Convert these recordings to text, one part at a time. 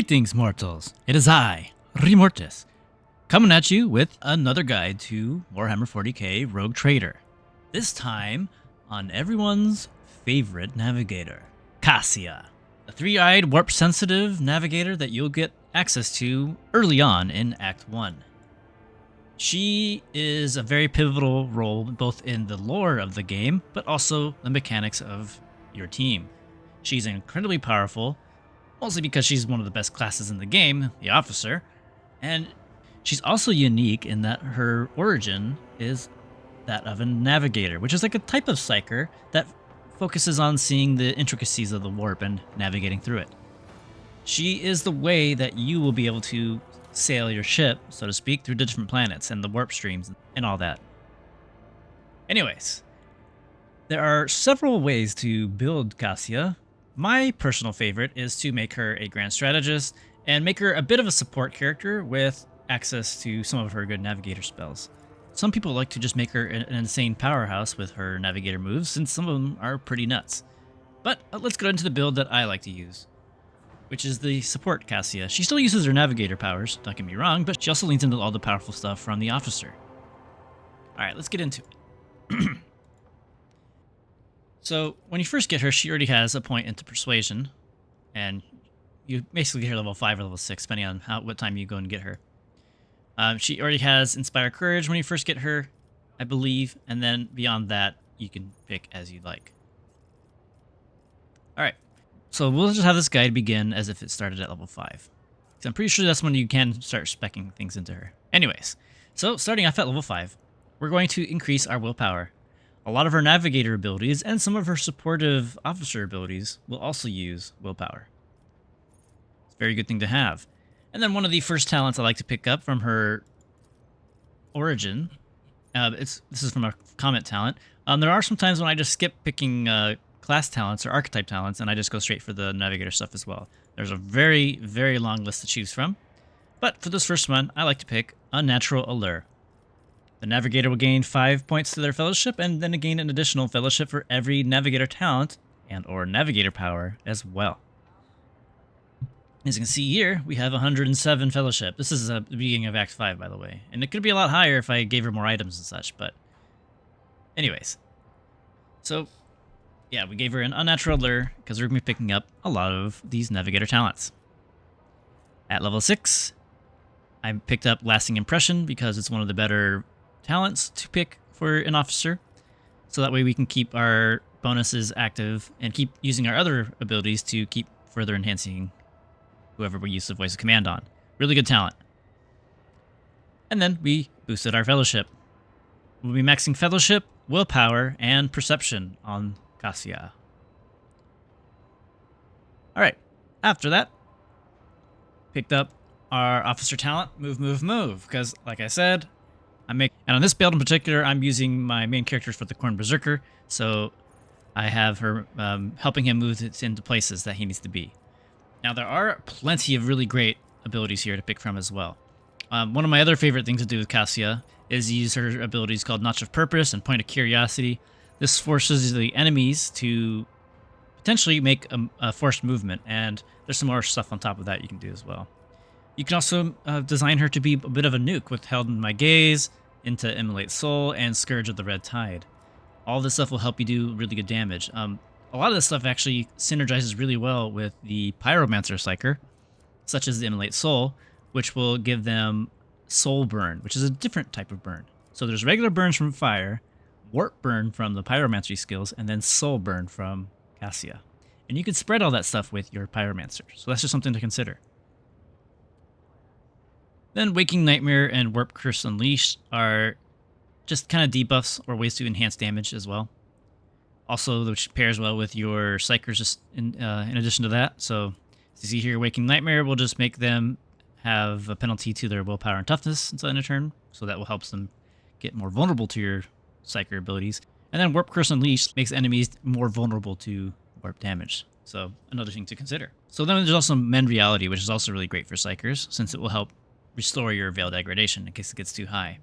Greetings, mortals. It is I, Remortis, coming at you with another guide to Warhammer 40k Rogue Trader. This time on everyone's favorite navigator, Cassia, a three-eyed, warp-sensitive navigator that you'll get access to early on in Act 1. She is a very pivotal role both in the lore of the game, but also the mechanics of your team. She's incredibly powerful, mostly because she's one of the best classes in the game, the Officer, and she's also unique in that her origin is that of a Navigator, which is like a type of Psyker that focuses on seeing the intricacies of the warp and navigating through it. She is the way that you will be able to sail your ship, so to speak, through the different planets and the warp streams and all that. Anyways, there are several ways to build Cassia. My personal favorite is to make her a Grand Strategist and make her a bit of a support character with access to some of her good Navigator spells. Some people like to just make her an insane powerhouse with her Navigator moves, since some of them are pretty nuts. But let's get into the build that I like to use, which is the support Cassia. She still uses her Navigator powers, don't get me wrong, but she also leans into all the powerful stuff from the Officer. Alright, let's get into it. So, when you first get her, she already has a point into Persuasion, and you basically get her level 5 or level 6, depending on what time you go and get her. She already has Inspire Courage when you first get her, I believe, and then beyond that, you can pick as you like. Alright, so we'll just have this guide begin as if it started at level 5. So I'm pretty sure that's when you can start speccing things into her. Anyways, so starting off at level 5, we're going to increase our willpower. A lot of her Navigator abilities and some of her supportive Officer abilities will also use willpower. It's a very good thing to have. And then one of the first talents I like to pick up from her origin, this is from a comment talent. There are some times when I just skip picking class talents or archetype talents, and I just go straight for the Navigator stuff as well. There's a very, very long list to choose from. But for this first one, I like to pick Unnatural Allure. The Navigator will gain 5 points to their fellowship, and then gain an additional fellowship for every Navigator talent and or Navigator power as well. As you can see here, we have 107 fellowship. This is the beginning of Act 5, by the way. And it could be a lot higher if I gave her more items and such, but anyways. So, yeah, we gave her an Unnatural Allure because we're going to be picking up a lot of these Navigator talents. At level 6, I picked up Lasting Impression because it's one of the better talents to pick for an Officer, so that way we can keep our bonuses active and keep using our other abilities to keep further enhancing whoever we use the Voice of Command on. Really good talent. And then we boosted our Fellowship. We'll be maxing Fellowship, Willpower, and Perception on Cassia. Alright, after that, picked up our Officer talent, Move, because like I said, and on this build in particular, I'm using my main characters for the Khorne Berserker, so I have her helping him move into places that he needs to be. Now, there are plenty of really great abilities here to pick from as well. One of my other favorite things to do with Cassia is use her abilities called Notch of Purpose and Point of Curiosity. This forces the enemies to potentially make a forced movement, and there's some more stuff on top of that you can do as well. You can also design her to be a bit of a nuke with Held in My Gaze, into Immolate Soul, and Scourge of the Red Tide. All this stuff will help you do really good damage. A lot of this stuff actually synergizes really well with the Pyromancer Psyker, such as the Immolate Soul, which will give them Soul Burn, which is a different type of burn. So there's regular burns from fire, Warp Burn from the Pyromancy skills, and then Soul Burn from Cassia. And you can spread all that stuff with your Pyromancer, so that's just something to consider. Then Waking Nightmare and Warp Curse Unleashed are just kind of debuffs or ways to enhance damage as well. Also, which pairs well with your Psychers just in addition to that. So, as you see here, Waking Nightmare will just make them have a penalty to their willpower and toughness inside a turn, so that will help them get more vulnerable to your Psyker abilities. And then Warp Curse Unleashed makes enemies more vulnerable to warp damage. So, another thing to consider. So then there's also Mend Reality, which is also really great for Psychers, since it will help restore your Veil Degradation in case it gets too high.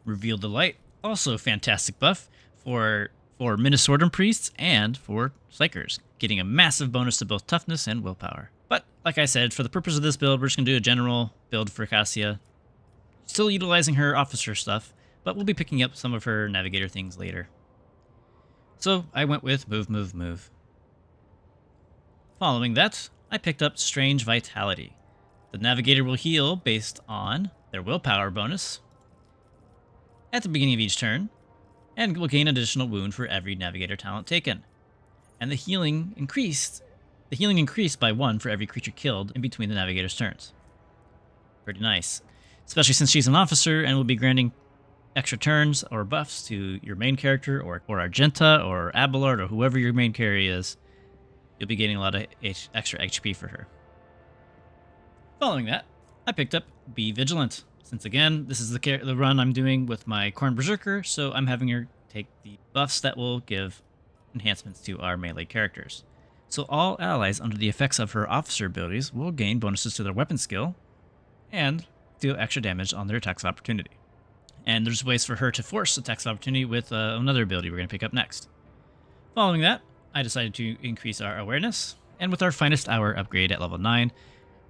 Reveal the Light, also fantastic buff for Minnesordum Priests and for Psychers, getting a massive bonus to both toughness and willpower. But like I said, for the purpose of this build, we're just going to do a general build for Cassia. Still utilizing her officer stuff, but we'll be picking up some of her Navigator things later. So I went with move, move, move. Following that, I picked up Strange Vitality. The Navigator will heal based on their willpower bonus at the beginning of each turn, and will gain an additional wound for every Navigator talent taken. And the healing increased by 1 for every creature killed in between the Navigator's turns. Pretty nice. Especially since she's an officer and will be granting extra turns or buffs to your main character or Argenta or Abelard or whoever your main carry is. You'll be getting a lot of extra HP for her. Following that, I picked up Be Vigilant. Since again, this is the run I'm doing with my Khorne Berserker, so I'm having her take the buffs that will give enhancements to our melee characters. So all allies under the effects of her officer abilities will gain bonuses to their weapon skill and deal extra damage on their attacks of opportunity. And there's ways for her to force attacks of opportunity with another ability we're going to pick up next. Following that, I decided to increase our awareness, and with our Finest Hour upgrade at level 9,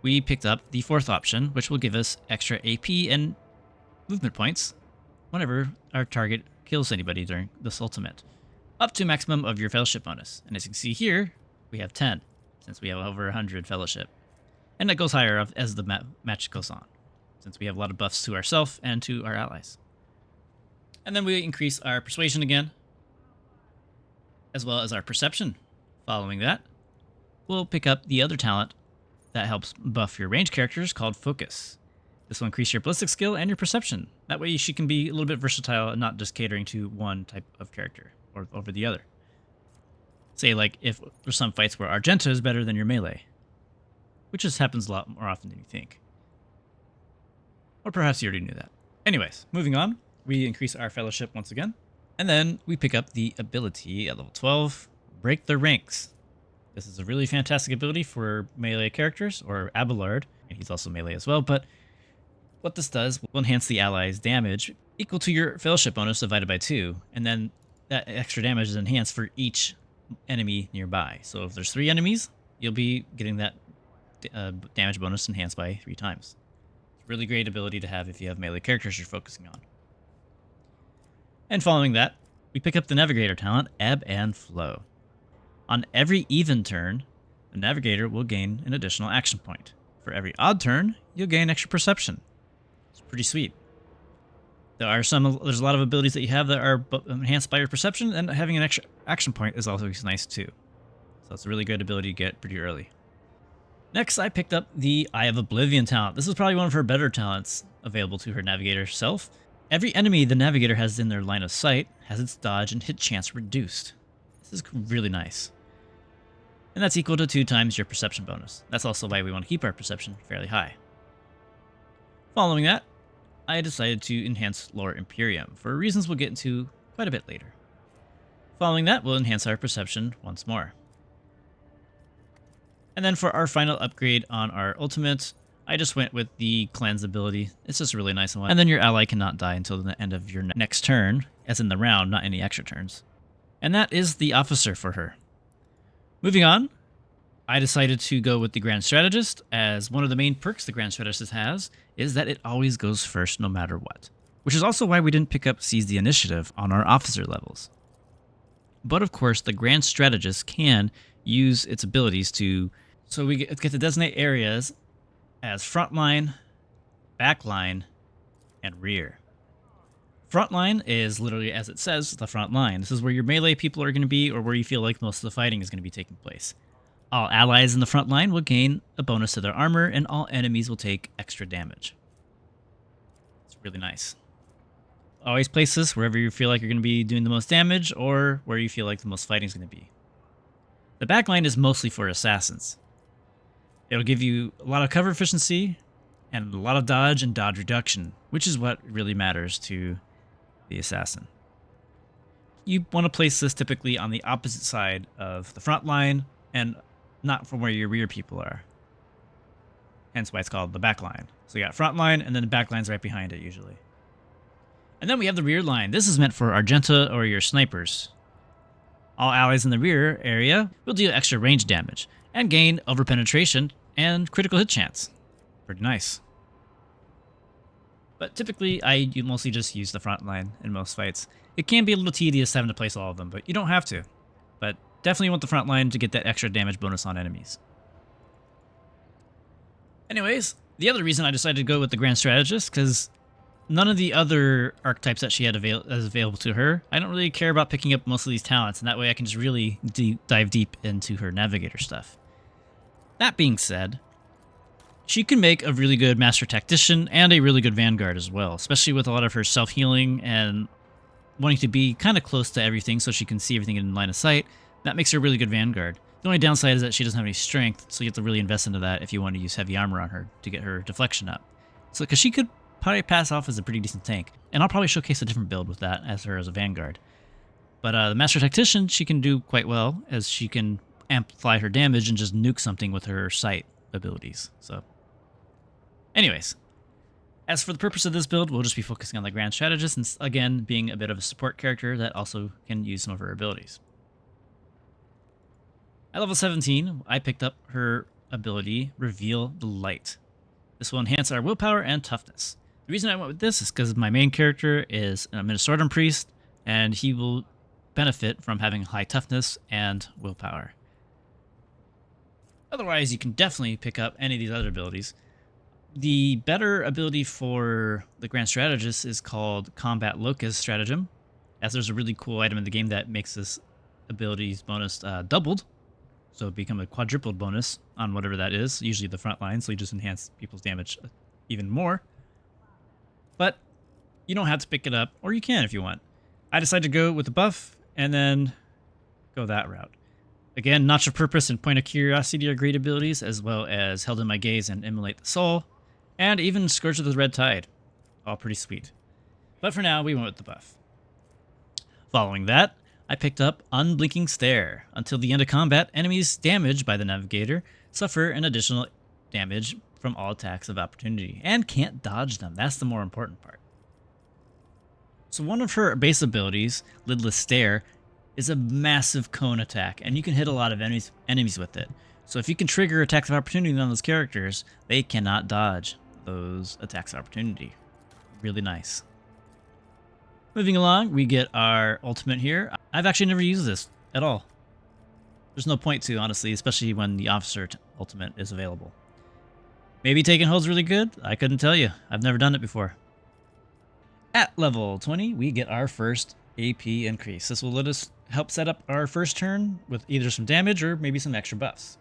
we picked up the 4th option, which will give us extra AP and movement points whenever our target kills anybody during this ultimate, up to maximum of your fellowship bonus. And as you can see here, we have 10, since we have over 100 fellowship. And that goes higher as the match goes on, since we have a lot of buffs to ourselves and to our allies. And then we increase our persuasion again, as well as our perception. Following that, we'll pick up the other talent that helps buff your range characters called Focus. This will increase your ballistic skill and your perception. That way she can be a little bit versatile and not just catering to one type of character or over the other. Say like if there's some fights where Argenta is better than your melee, which just happens a lot more often than you think. Or perhaps you already knew that. Anyways, moving on, we increase our fellowship once again. And then we pick up the ability at level 12, Break the Ranks. This is a really fantastic ability for melee characters, or Abelard, and he's also melee as well, but what this does will enhance the ally's damage equal to your fellowship bonus divided by 2, and then that extra damage is enhanced for each enemy nearby. So if there's 3 enemies, you'll be getting that damage bonus enhanced by 3 times. It's a really great ability to have if you have melee characters you're focusing on. And following that, we pick up the Navigator talent, Ebb and Flow. On every even turn, the Navigator will gain an additional action point. For every odd turn, you'll gain extra perception. It's pretty sweet. There's a lot of abilities that you have that are enhanced by your perception, and having an extra action point is also nice too. So it's a really good ability to get pretty early. Next, I picked up the Eye of Oblivion talent. This is probably one of her better talents available to her Navigator self. Every enemy the Navigator has in their line of sight has its dodge and hit chance reduced. This is really nice. And that's equal to 2 times your perception bonus. That's also why we want to keep our perception fairly high. Following that, I decided to enhance Lore Imperium, for reasons we'll get into quite a bit later. Following that, we'll enhance our perception once more. And then for our final upgrade on our ultimate, I just went with the Cleanse ability. It's just a really nice one. And then your ally cannot die until the end of your next turn, as in the round, not any extra turns. And that is the Officer for her. Moving on, I decided to go with the Grand Strategist, as one of the main perks the Grand Strategist has is that it always goes first no matter what. Which is also why we didn't pick up Seize the Initiative on our officer levels. But of course, the Grand Strategist can use its abilities to... So we get to designate areas as frontline, backline, and rear. Frontline is literally, as it says, the front line. This is where your melee people are going to be, or where you feel like most of the fighting is going to be taking place. All allies in the front line will gain a bonus to their armor, and all enemies will take extra damage. It's really nice. Always place this wherever you feel like you're going to be doing the most damage, or where you feel like the most fighting is going to be. The backline is mostly for assassins. It'll give you a lot of cover efficiency, and a lot of dodge and dodge reduction, which is what really matters to the assassin. You want to place this typically on the opposite side of the front line, and not from where your rear people are. Hence why it's called the back line. So you got front line, and then the back line's right behind it usually. And then we have the rear line. This is meant for Argenta or your snipers. All allies in the rear area will deal extra range damage and gain over penetration and critical hit chance. Pretty nice. But typically, I mostly just use the front line in most fights. It can be a little tedious having to place all of them, but you don't have to. But definitely want the front line to get that extra damage bonus on enemies. Anyways, the other reason I decided to go with the Grand Strategist, because none of the other archetypes that she had available to her, I don't really care about picking up most of these talents, and that way I can just really dive deep into her Navigator stuff. That being said, she can make a really good Master Tactician and a really good Vanguard as well, especially with a lot of her self-healing and wanting to be kind of close to everything so she can see everything in line of sight. That makes her a really good Vanguard. The only downside is that she doesn't have any strength, so you have to really invest into that if you want to use heavy armor on her to get her deflection up. So, because she could probably pass off as a pretty decent tank, and I'll probably showcase a different build with that as her as a Vanguard. But the Master Tactician, she can do quite well, as she can amplify her damage and just nuke something with her sight abilities. So, anyways, as for the purpose of this build, we'll just be focusing on the Grand Strategist, and again, being a bit of a support character that also can use some of her abilities. At level 17, I picked up her ability, Reveal the Light. This will enhance our willpower and toughness. The reason I went with this is because my main character is a Minnesotan priest, and he will benefit from having high toughness and willpower. Otherwise, you can definitely pick up any of these other abilities. The better ability for the Grand Strategist is called Combat Locust Stratagem, as there's a really cool item in the game that makes this ability's bonus doubled. So it become a quadrupled bonus on whatever that is, usually the front line, so you just enhance people's damage even more. But you don't have to pick it up, or you can if you want. I decided to go with the buff, and then go that route. Again, Notch of Purpose and Point of Curiosity are great abilities, as well as Held in My Gaze and Immolate the Soul, and even Scourge of the Red Tide. All pretty sweet. But for now, we went with the buff. Following that, I picked up Unblinking Stare. Until the end of combat, enemies damaged by the Navigator suffer an additional damage from all attacks of opportunity, and can't dodge them. That's the more important part. So one of her base abilities, Lidless Stare, is a massive cone attack, and you can hit a lot of enemies with it. So if you can trigger attacks of opportunity on those characters, they cannot dodge those attacks of opportunity. Really nice. Moving along, we get our ultimate here. I've actually never used this at all. There's no point to, honestly, especially when the officer ultimate is available. Maybe taking hold's really good? I couldn't tell you. I've never done it before. At level 20, we get our first AP increase. This will let us help set up our first turn with either some damage or maybe some extra buffs.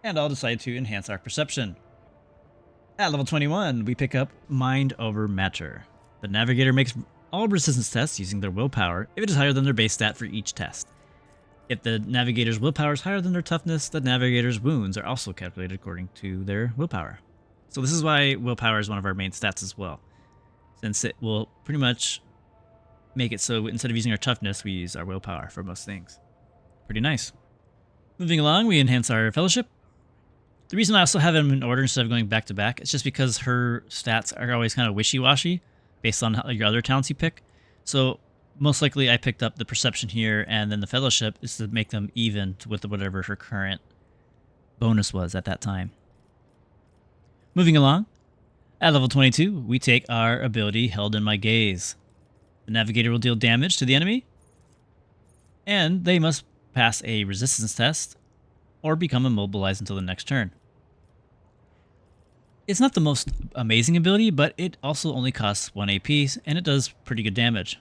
And I'll decide to enhance our perception. At level 21, we pick up Mind Over Matter. The Navigator makes all resistance tests using their willpower if it is higher than their base stat for each test. If the Navigator's willpower is higher than their toughness, the Navigator's wounds are also calculated according to their willpower. So this is why willpower is one of our main stats as well, since it will pretty much make it so instead of using our toughness, we use our willpower for most things. Pretty nice. Moving along, we enhance our Fellowship. The reason I also have them in order instead of going back to back is just because her stats are always kind of wishy-washy based on your other talents you pick. So most likely I picked up the Perception here, and then the Fellowship is to make them even with whatever her current bonus was at that time. Moving along, at level 22, we take our ability Held in My Gaze. The Navigator will deal damage to the enemy, and they must pass a resistance test or become immobilized until the next turn. It's not the most amazing ability, but it also only costs 1 AP, and it does pretty good damage.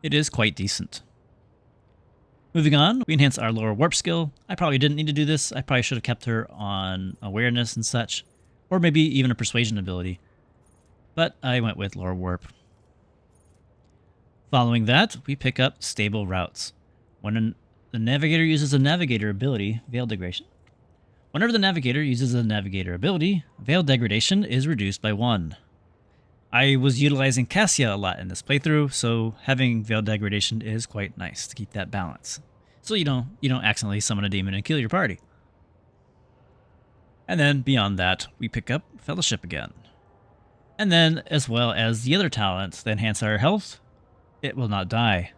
It is quite decent. Moving on, we enhance our Lower Warp skill. I probably didn't need to do this. I probably should have kept her on awareness and such, or maybe even a persuasion ability. But I went with Lower Warp. Following that, we pick up Stable Routes. When the Navigator uses a Navigator ability, Veil Degradation. Whenever the Navigator uses a Navigator ability, Veil Degradation is reduced by 1. I was utilizing Cassia a lot in this playthrough, so having Veil Degradation is quite nice to keep that balance. So you don't accidentally summon a demon and kill your party. And then beyond that, we pick up Fellowship again. And then, as well as the other talents that enhance our health, It Will Not Die.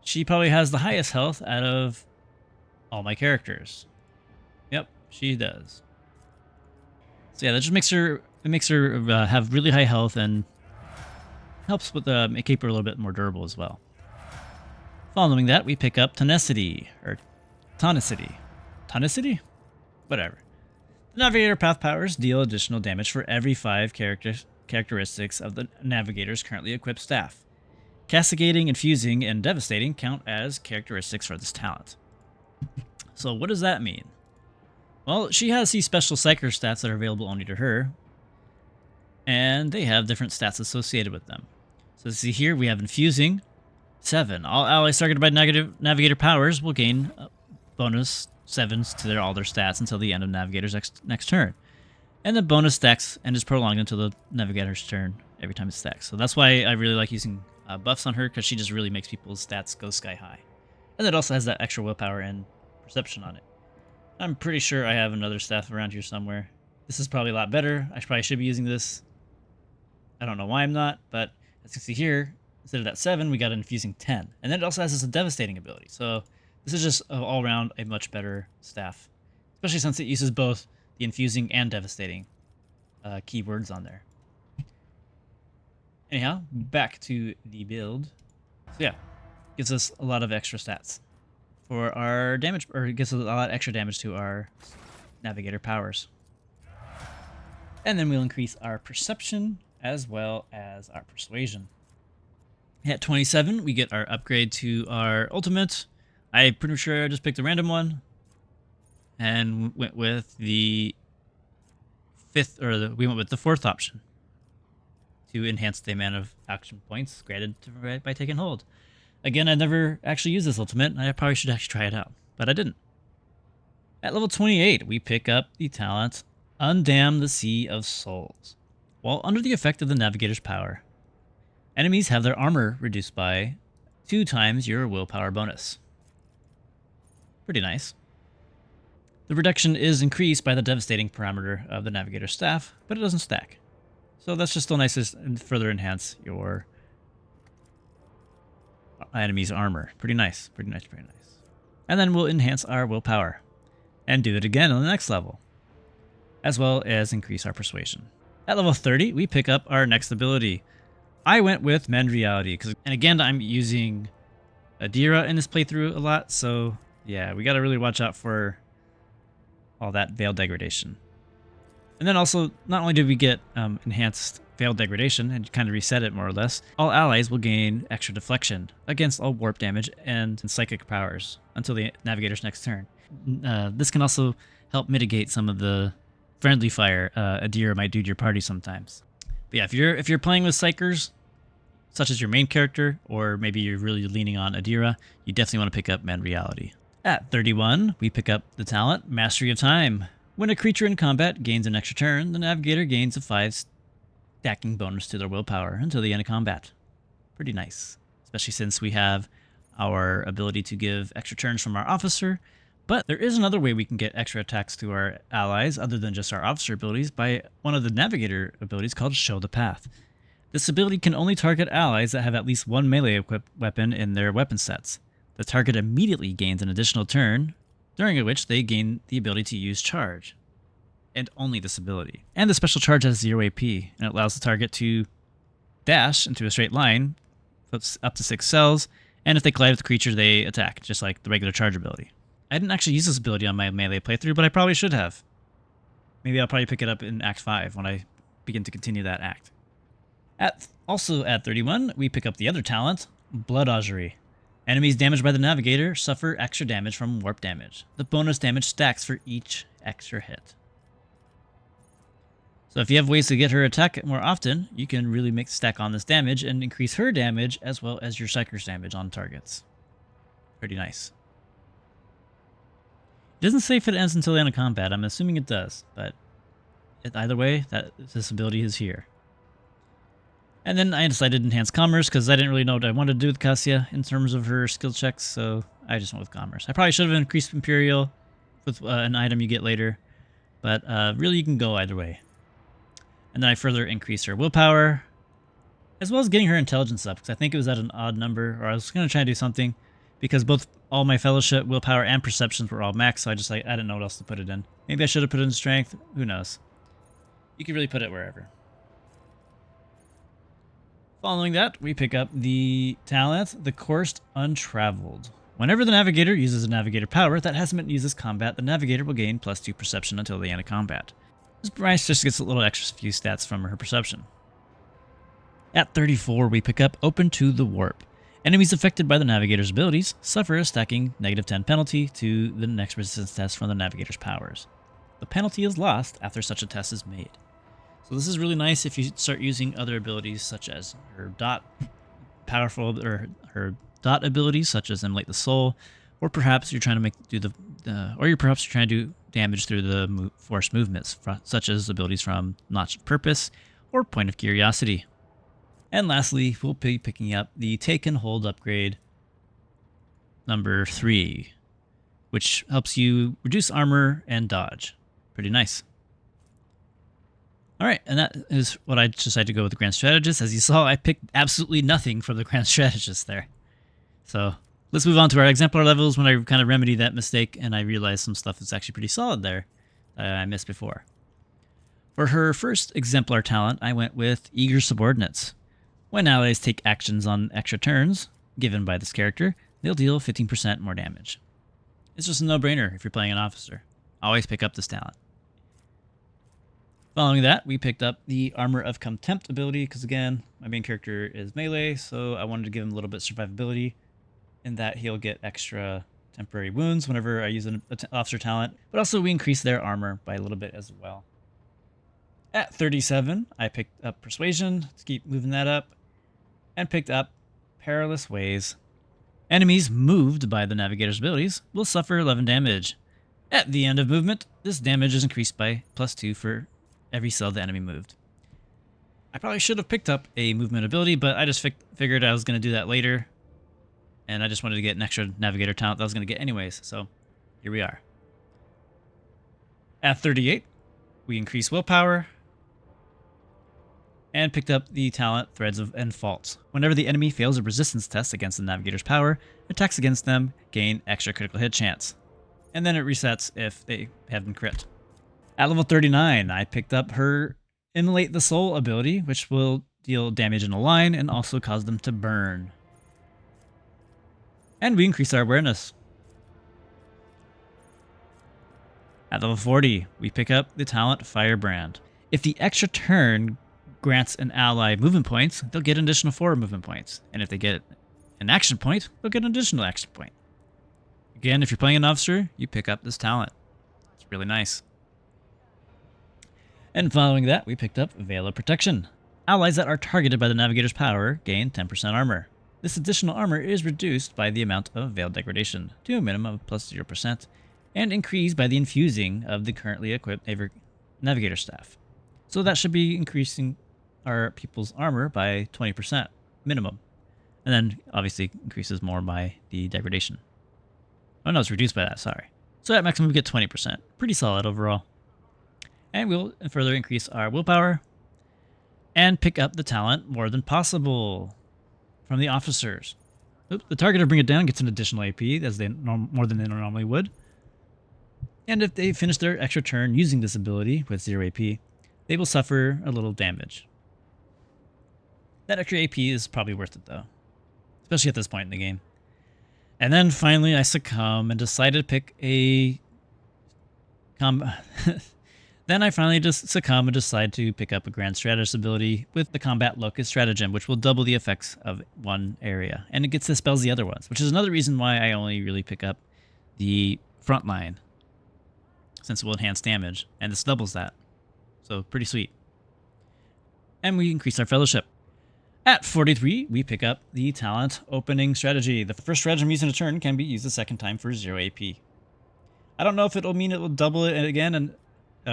She probably has the highest health out of all my characters. Yep, she does. So yeah, that just makes her have really high health and helps with keep her a little bit more durable as well. Following that, we pick up Tenacity or Tonicity. Tonicity? Whatever. The Navigator path powers deal additional damage for every 5 characteristics of the Navigator's currently equipped staff. Castigating, Infusing, and Devastating count as characteristics for this talent. So what does that mean? Well, she has these special Psyker stats that are available only to her, and they have different stats associated with them. So see here, we have Infusing, 7. All allies targeted by Navigator powers will gain bonus 7s to all their stats until the end of Navigator's next turn. And the bonus stacks and is prolonged until the Navigator's turn every time it stacks. So that's why I really like using buffs on her, because she just really makes people's stats go sky high. And it also has that extra willpower and perception on it. I'm pretty sure I have another staff around here somewhere. This is probably a lot better. I probably should be using this. I don't know why I'm not, but as you can see here, instead of that 7, we got an Infusing 10. And then it also has this Devastating ability. So this is just all around a much better staff, especially since it uses both the Infusing and Devastating keywords on there. Anyhow, back to the build. So yeah, gives us a lot of extra stats for our damage, or it gives us a lot of extra damage to our Navigator powers. And then we'll increase our Perception as well as our Persuasion. At 27, we get our upgrade to our ultimate. I'm pretty sure I just picked a random one and went with the we went with the 4th option to enhance the amount of action points granted by taking hold. Again, I never actually used this ultimate, and I probably should actually try it out, but I didn't. At level 28, we pick up the talent Undam the Sea of Souls. While under the effect of the Navigator's power, enemies have their armor reduced by 2 times your willpower bonus. Pretty nice. The reduction is increased by the Devastating parameter of the Navigator staff, but it doesn't stack. So that's just still nice to further enhance your enemy's armor. Pretty nice, pretty nice, pretty nice. And then we'll enhance our willpower and do it again on the next level, as well as increase our persuasion. At level 30, we pick up our next ability. I went with Mend Reality, and again, I'm using Adira in this playthrough a lot, so yeah, we gotta really watch out for all that Veil Degradation. And then also, not only did we get enhanced Veil Degradation and kind of reset it more or less, all allies will gain extra deflection against all warp damage and psychic powers until the Navigator's next turn. This can also help mitigate some of the friendly fire Adira might do to your party sometimes. But yeah, if you're playing with Psychers, such as your main character, or maybe you're really leaning on Adira, you definitely want to pick up Mend Reality. At 31, we pick up the talent Mastery of Time. When a creature in combat gains an extra turn, the Navigator gains a 5 stacking bonus to their willpower until the end of combat. Pretty nice, especially since we have our ability to give extra turns from our officer. But there is another way we can get extra attacks to our allies other than just our officer abilities by one of the Navigator abilities called Show the Path. This ability can only target allies that have at least 1 melee equipped weapon in their weapon sets. The target immediately gains an additional turn, during which they gain the ability to use charge, and only this ability. And the special charge has 0 AP, and it allows the target to dash into a straight line, up to 6 cells, and if they collide with the creature, they attack, just like the regular charge ability. I didn't actually use this ability on my melee playthrough, but I probably should have. Maybe I'll probably pick it up in Act 5 when I begin to continue that act. Also at 31, we pick up the other talent, Blood Augury. Enemies damaged by the Navigator suffer extra damage from warp damage. The bonus damage stacks for each extra hit. So if you have ways to get her attack more often, you can really make stack on this damage and increase her damage as well as your Psyker's damage on targets. Pretty nice. It doesn't say if it ends until the end of combat. I'm assuming it does, but either way, this ability is here. And then I decided to enhance Commerce because I didn't really know what I wanted to do with Cassia in terms of her skill checks, so I just went with Commerce. I probably should have increased Imperial with an item you get later, but really you can go either way. And then I further increased her willpower, as well as getting her intelligence up, because I think it was at an odd number, or I was going to try to do something, because both all my fellowship, willpower, and perceptions were all max, so I didn't know what else to put it in. Maybe I should have put it in strength, who knows. You can really put it wherever. Following that, we pick up the talent, the Coursed Untraveled. Whenever the Navigator uses a Navigator power that hasn't been used as combat, the Navigator will gain +2 perception until the end of combat. This Bryce just gets a little extra few stats from her perception. At 34, we pick up Open to the Warp. Enemies affected by the Navigator's abilities suffer a stacking -10 penalty to the next resistance test from the Navigator's powers. The penalty is lost after such a test is made. So this is really nice if you start using other abilities such as her dot abilities such as Emulate the Soul, or perhaps you're trying to do damage through the force movements, such as abilities from Notch of Purpose or Point of Curiosity. And lastly, we'll be picking up the Take and Hold upgrade number 3, which helps you reduce armor and dodge. Pretty nice. All right, and that is what I decided to go with the Grand Strategist. As you saw, I picked absolutely nothing from the Grand Strategist there. So let's move on to our Exemplar levels when I kind of remedied that mistake and I realized some stuff that's actually pretty solid there that I missed before. For her first Exemplar talent, I went with Eager Subordinates. When allies take actions on extra turns given by this character, they'll deal 15% more damage. It's just a no-brainer if you're playing an officer. Always pick up this talent. Following that, we picked up the Armor of Contempt ability, because again, my main character is melee, so I wanted to give him a little bit of survivability, in that he'll get extra temporary wounds whenever I use an officer talent, but also we increase their armor by a little bit as well. At 37, I picked up Persuasion, to keep moving that up, and picked up Perilous Ways. Enemies moved by the Navigator's abilities will suffer 11 damage. At the end of movement, this damage is increased by +2 for every cell the enemy moved. I probably should have picked up a movement ability, but I just figured I was going to do that later. And I just wanted to get an extra Navigator talent that I was going to get anyways, so here we are. At 38, we increase willpower and picked up the talent Threads and Faults. Whenever the enemy fails a resistance test against the Navigator's power, attacks against them gain extra critical hit chance. And then it resets if they have been crit. At level 39, I picked up her Immolate the Soul ability, which will deal damage in a line and also cause them to burn. And we increase our awareness. At level 40, we pick up the talent Firebrand. If the extra turn grants an ally movement points, they'll get an additional 4 movement points. And if they get an action point, they'll get an additional action point. Again, if you're playing an officer, you pick up this talent. It's really nice. And following that, we picked up Veil of Protection. Allies that are targeted by the Navigator's power gain 10% armor. This additional armor is reduced by the amount of Veil degradation to a minimum of +0% and increased by the infusing of the currently equipped Navigator staff. So that should be increasing our people's armor by 20% minimum. And then obviously increases more by the degradation. Oh no, it's reduced by that, sorry. So at maximum we get 20%. Pretty solid overall. And we'll further increase our willpower and pick up the talent More Than Possible from the officers. The target of Bring It Down gets an additional AP as they more than they normally would. And if they finish their extra turn using this ability with 0 AP, they will suffer a little damage. That extra AP is probably worth it though, especially at this point in the game. And then finally I succumb and decided to pick a Then I finally just succumb and decide to pick up a Grand Strategist ability with the Combat Locust Stratagem, which will double the effects of one area. And it gets dispels the other ones, which is another reason why I only really pick up the Frontline, since it will enhance damage, and this doubles that. So pretty sweet. And we increase our Fellowship. At 43, we pick up the talent Opening Strategy. The first stratagem used in a turn can be used a second time for 0 AP. I don't know if it'll mean it will double it again and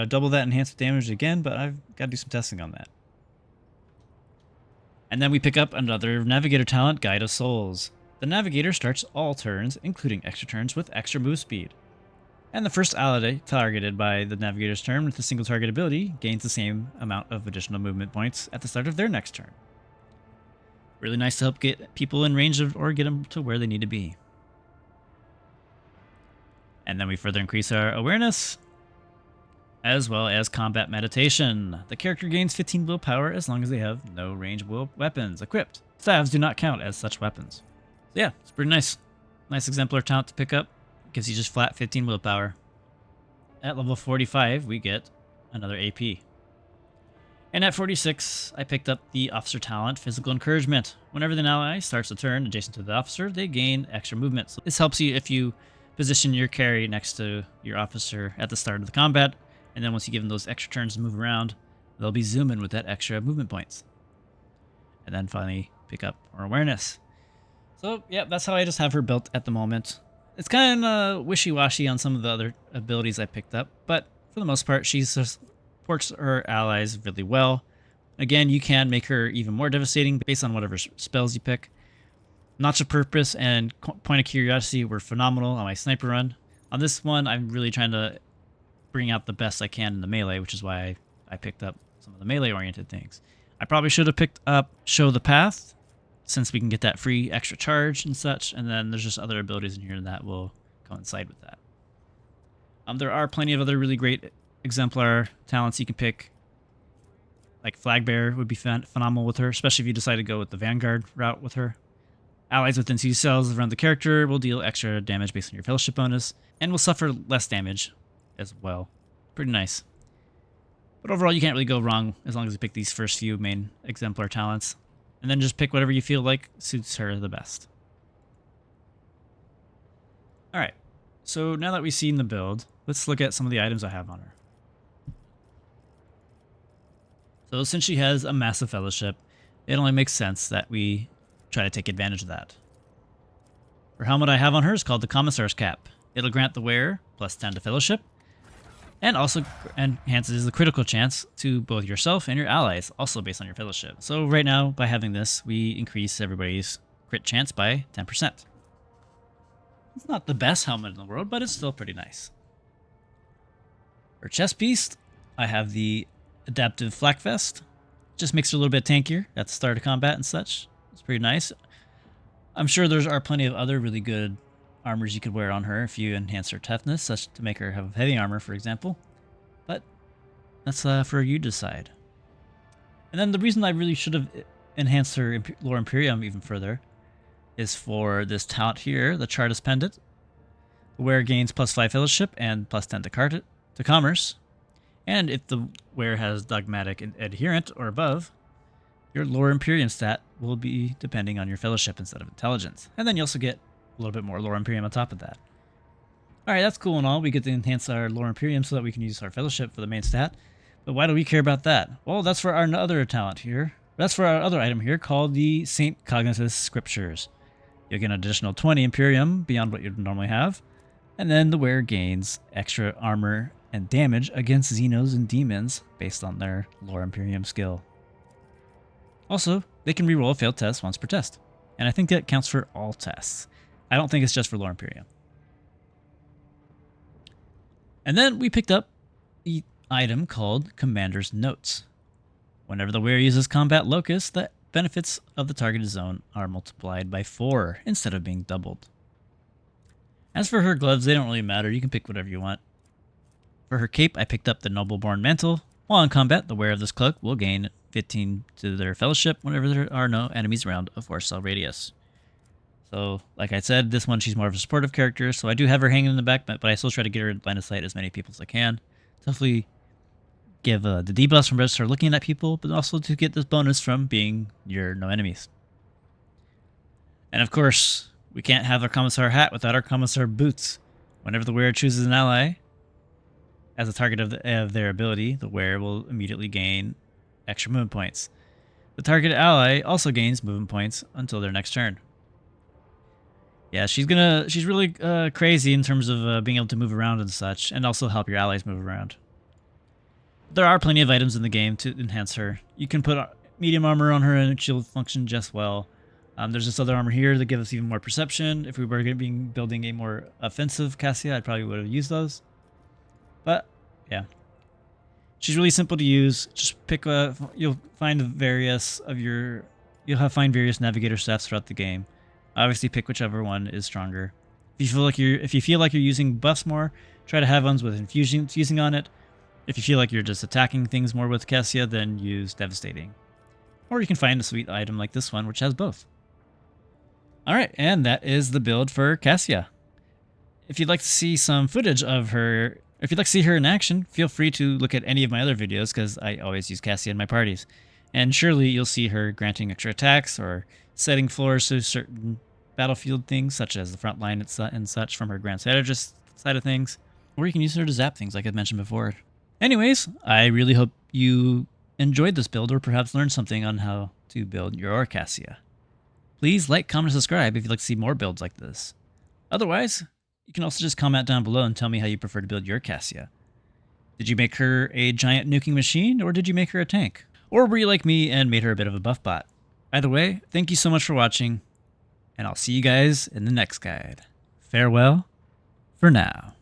double that enhanced damage again, but I've got to do some testing on that. And then we pick up another Navigator talent, Guide of Souls. The Navigator starts all turns, including extra turns, with extra move speed. And the first ally targeted by the Navigator's turn with a single target ability gains the same amount of additional movement points at the start of their next turn. Really nice to help get people in range of, or get them to where they need to be. And then we further increase our awareness. as well as combat meditation. The character gains 15 willpower as long as they have no ranged weapons equipped. Staves do not count as such weapons. So yeah, it's pretty nice. Nice exemplar talent to pick up. Gives you just flat 15 willpower. At level 45, we get another AP. And at 46, I picked up the officer talent, Physical Encouragement. Whenever the ally starts a turn adjacent to the officer, they gain extra movement. So this helps you if you position your carry next to your officer at the start of the combat, and then once you give them those extra turns to move around, they'll be zooming with that extra movement points. And then finally pick up more awareness. So yeah, that's how I just have her built at the moment. It's kind of wishy-washy on some of the other abilities I picked up, but for the most part, she supports her allies really well. Again, you can make her even more devastating based on whatever spells you pick. Notch of Purpose and Point of Curiosity were phenomenal on my sniper run. On this one, I'm really trying to bring out the best I can in the melee, which is why I picked up some of the melee-oriented things. I probably should have picked up Show the Path, since we can get that free extra charge and such, and then there's just other abilities in here that will coincide with that. There are plenty of other really great exemplar talents you can pick. Like Flag Bearer would be phenomenal with her, especially if you decide to go with the Vanguard route with her. Allies within 2 cells around the character will deal extra damage based on your fellowship bonus, and will suffer less damage as well. Pretty nice. But overall, you can't really go wrong as long as you pick these first few main exemplar talents. And then just pick whatever you feel like suits her the best. Alright, so now that we've seen the build, let's look at some of the items I have on her. So since she has a massive fellowship, it only makes sense that we try to take advantage of that. Her helmet I have on her is called the Commissar's Cap. It'll grant the wearer plus 10 to fellowship, and also enhances the critical chance to both yourself and your allies, also based on your fellowship. So right now, by having this, we increase everybody's crit chance by 10%. It's not the best helmet in the world, but it's still pretty nice. For chest piece, I have the Adaptive Flak Vest. Just makes her a little bit tankier at the start of combat and such. It's pretty nice. I'm sure there are plenty of other really good armors you could wear on her if you enhance her toughness, such to make her have heavy armor, for example. But that's for you to decide. And then the reason I really should have enhanced her Lore Imperium even further is for this talent here, the Chartist Pendant. The wearer gains plus 5 fellowship and plus 10 to commerce. And if the wearer has Dogmatic Adherent or above, your Lore Imperium stat will be depending on your fellowship instead of intelligence. And then you also get a little bit more Lore Imperium on top of that. Alright, that's cool and all. We get to enhance our Lore Imperium so that we can use our fellowship for the main stat. But why do we care about that? Well, that's for our other talent here. That's for our other item here called the St. Cognitus Scriptures. You'll get an additional 20 Imperium beyond what you'd normally have. And then the wearer gains extra armor and damage against Xenos and demons based on their Lore Imperium skill. Also, they can reroll a failed test once per test. And I think that counts for all tests. I don't think it's just for Lore Imperium. And then we picked up the item called Commander's Notes. Whenever the wearer uses Combat Locust, the benefits of the targeted zone are multiplied by 4 instead of being doubled. As for her gloves, they don't really matter. You can pick whatever you want. For her cape, I picked up the Nobleborn Mantle. While in combat, the wearer of this cloak will gain 15 to their fellowship whenever there are no enemies around a 4-cell radius. So, like I said, this one she's more of a supportive character, so I do have her hanging in the back, but I still try to get her line of sight as many people as I can. To hopefully give the debuffs from just her looking at people, but also to get this bonus from being near no enemies. And of course, we can't have our Commissar hat without our Commissar boots. Whenever the wearer chooses an ally as a target of their ability, the wearer will immediately gain extra movement points. The targeted ally also gains movement points until their next turn. Yeah, she's really crazy in terms of being able to move around and such, and also help your allies move around. There are plenty of items in the game to enhance her. You can put medium armor on her and she'll function just well. There's this other armor here that gives us even more perception. If we were going to be building a more offensive Cassia, I probably would have used those. But, yeah. She's really simple to use. Just pick you'll find various various Navigator stats throughout the game. Obviously, pick whichever one is stronger. If you feel like you're using buffs more, try to have ones with infusing on it. If you feel like you're just attacking things more with Cassia, then use Devastating. Or you can find a sweet item like this one, which has both. Alright, and that is the build for Cassia. If you'd like to see some footage of her, if you'd like to see her in action, feel free to look at any of my other videos because I always use Cassia in my parties. And surely you'll see her granting extra attacks or setting floors to certain battlefield things, such as the front line and such from her Grand Strategist side of things. Or you can use her to zap things like I mentioned before. Anyways, I really hope you enjoyed this build or perhaps learned something on how to build your Cassia. Please like, comment, and subscribe if you'd like to see more builds like this. Otherwise, you can also just comment down below and tell me how you prefer to build your Cassia. Did you make her a giant nuking machine, or did you make her a tank? Or were you like me and made her a bit of a buff bot? Either way, thank you so much for watching, and I'll see you guys in the next guide. Farewell for now.